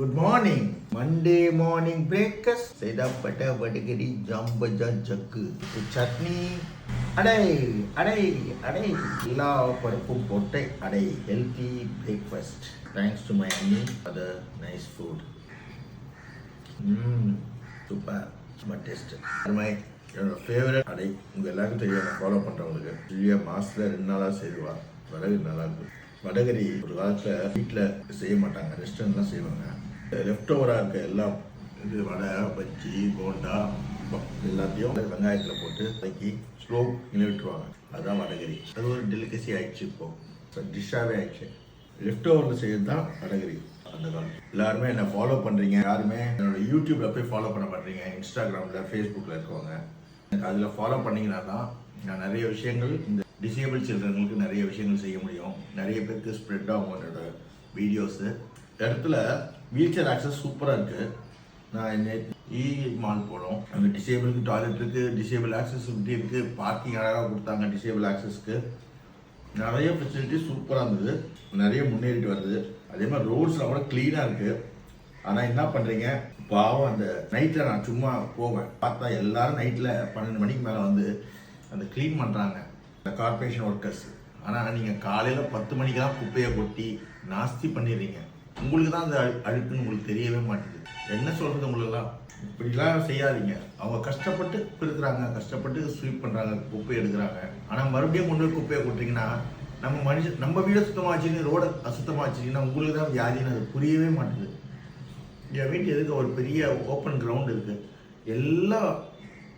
Good morning. Monday morning breakfast. செய்தப்பட்ட வடகரி ஜாம்பஜா ஜக்கு சட்னி அடை அடை அடை எல்லா பருப்பும் போட்டு adai healthy breakfast. Thanks to my அண்ணி for the nice food. Super, ரொம்ப டேஸ்ட். என்னோட ஃபேவரட் அடை உங்கள் எல்லாருக்கும் தெரியும். நான் ஃபாலோ பண்ணுறவங்களுக்கு இல்லையா, மாதத்தில் 2 நாளாக செய்வா. வடகரி நல்லா இருக்கும். வடகரி ஒரு காலத்தில் வீட்டில் செய்ய மாட்டாங்க, ரெஸ்டாரண்ட்லாம் செய்வாங்க. லெஃப்ட் ஓவராக இருக்க எல்லாம் இது வடை, பஜ்ஜி, போண்டா எல்லாத்தையும் வெங்காயத்தில் போட்டு தக்கி ஸ்லோ விட்டுருவாங்க. அதுதான் வடகரி. அது ஒரு டெலிகசி ஆயிடுச்சு, இப்போ டிஷ்ஷாகவே ஆயிடுச்சு. லெஃப்ட் ஓவரில் செய்யறது தான் வடகரி. அந்த காலம் எல்லாருமே என்னை ஃபாலோ பண்ணுறீங்க. யாருமே என்னோட யூடியூப்பில் போய் ஃபாலோ பண்ண மாட்டீங்க. இன்ஸ்டாகிராமில், ஃபேஸ்புக்கில் இருக்கவங்க அதில் ஃபாலோ பண்ணிங்கன்னா தான் நான் நிறைய விஷயங்கள் இந்த டிசேபிள் சில்ட்ரனுக்கு நிறைய விஷயங்கள் செய்ய முடியும். நிறைய பேருக்கு ஸ்ப்ரெட் ஆகும் என்னோட வீடியோஸு. இடத்துல வீல் சேர் ஆக்சஸ் சூப்பராக இருக்குது. நான் இ மால் போனோம். அங்கே டிசேபிளுக்கு டாய்லெட் இருக்குது, டிசேபிள் ஆக்சஸிபிலிட்டி இருக்குது, பார்க்கிங் அழகாக கொடுத்தாங்க. டிசேபிள் ஆக்சஸ்க்கு நிறைய ஃபெசிலிட்டி சூப்பராக இருந்தது. நிறைய முன்னேறிட்டு வருது. அதே மாதிரி ரோட்ஸ்லாம் கூட க்ளீனாக இருக்குது. ஆனால் என்ன பண்ணுறீங்க பாவம், அந்த நைட்டில் நான் சும்மா போவேன், பார்த்தா எல்லாரும் நைட்டில் 12 மணிக்கு மேலே வந்து அந்த க்ளீன் பண்ணுறாங்க, இந்த கார்பரேஷன் ஒர்க்கர்ஸ். ஆனால் நீங்கள் காலையில் 10 மணிக்கு தான் குப்பையை கொட்டி நாஸ்தி பண்ணிடுறீங்க. உங்களுக்கு தான் அந்த அழுக்குன்னு உங்களுக்கு தெரியவே மாட்டேங்குது. என்ன சொல்கிறது உங்களெல்லாம், இப்படிலாம் செய்யாதீங்க. அவங்க கஷ்டப்பட்டு இருக்கிறாங்க, கஷ்டப்பட்டு ஸ்வீப் பண்ணுறாங்க, குப்பை எடுக்கிறாங்க. ஆனால் மறுபடியும் கொண்டு போய் குப்பையை கொட்டிங்கன்னா நம்ம வீடை சுத்தமாக வச்சுக்கின்னு ரோடை அசுத்தமாக வச்சுக்கிங்கன்னா உங்களுக்கு தான் வியாதின்னு அது புரியவே மாட்டேங்குது. என் வீட்டு எதுக்கு ஒரு பெரிய ஓப்பன் கிரவுண்ட் இருக்குது, எல்லாம்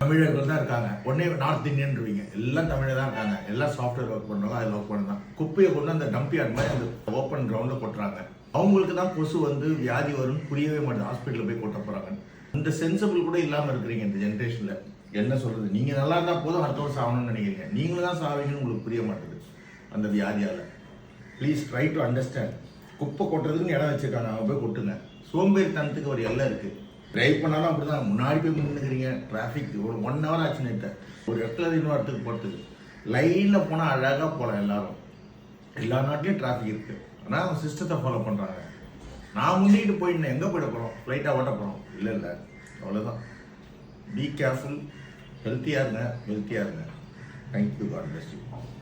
தமிழர்கள் தான் இருக்காங்க. உடனே நார்த் இந்தியன்ருவீங்க, எல்லாம் தமிழர் தான் இருக்காங்க. எல்லாம் சாஃப்ட்வேர் ஒர்க் பண்ணுறவங்க, அதில் ஒர்க் பண்ண தான் குப்பையை கொண்டு அந்த டம்பி யார்ட் மாதிரி அந்த ஓப்பன் கிரவுண்டில் கொட்டுறாங்க. அவங்களுக்கு தான் கொசு வந்து வியாதி வரும்னு புரியவே மாட்டேது. ஹாஸ்பிட்டலில் போய் கொட்ட போகிறாங்க. இந்த சென்சிபிள் கூட இல்லாமல் இருக்கிறீங்க இந்த ஜென்ரேஷனில். என்ன சொல்கிறது, நீங்கள் நல்லா இருந்தால் போதும் அடுத்தவங்க சாகணும்னு நினைக்கிறீங்க. நீங்களும் தான் சாவீங்கன்னு உங்களுக்கு புரிய மாட்டேது அந்த வியாதியால். Please try to understand. குப்பை கொட்டுறதுக்குன்னு இடம் வச்சுருக்காங்க, அவங்க போய் கொட்டுங்க. சோம்பேறித்தனத்துக்கு ஒரு எல்லை இருக்குது. ட்ரைவ் பண்ணாலும் அப்படி தான். முன்னாடி போய் நின்றுக்கிறீங்க, டிராஃபிக் ஒரு 1 hour ஆச்சு. நேற்று ஒரு இடத்துல இன்னொரு இடத்துக்கு போகிறதுக்கு லைனில் போனால் அழகாக போகலாம். எல்லாரும் எல்லா நாட்டிலையும் டிராஃபிக் இருக்குது. ஆனால் அவங்க சிஸ்டத்தை ஃபாலோ பண்ணுறாங்க. நான் முன்னிட்டு போயிட்டு எங்கே போயிட போகிறோம், ஃப்ளைட்டாக ஓட்ட போகிறோம்? இல்லை, அவ்வளோதான். பி கேர்ஃபுல், ஹெல்த்தியாக இருங்க, வெல்த்தியாக இருங்க. Thank you, God bless you.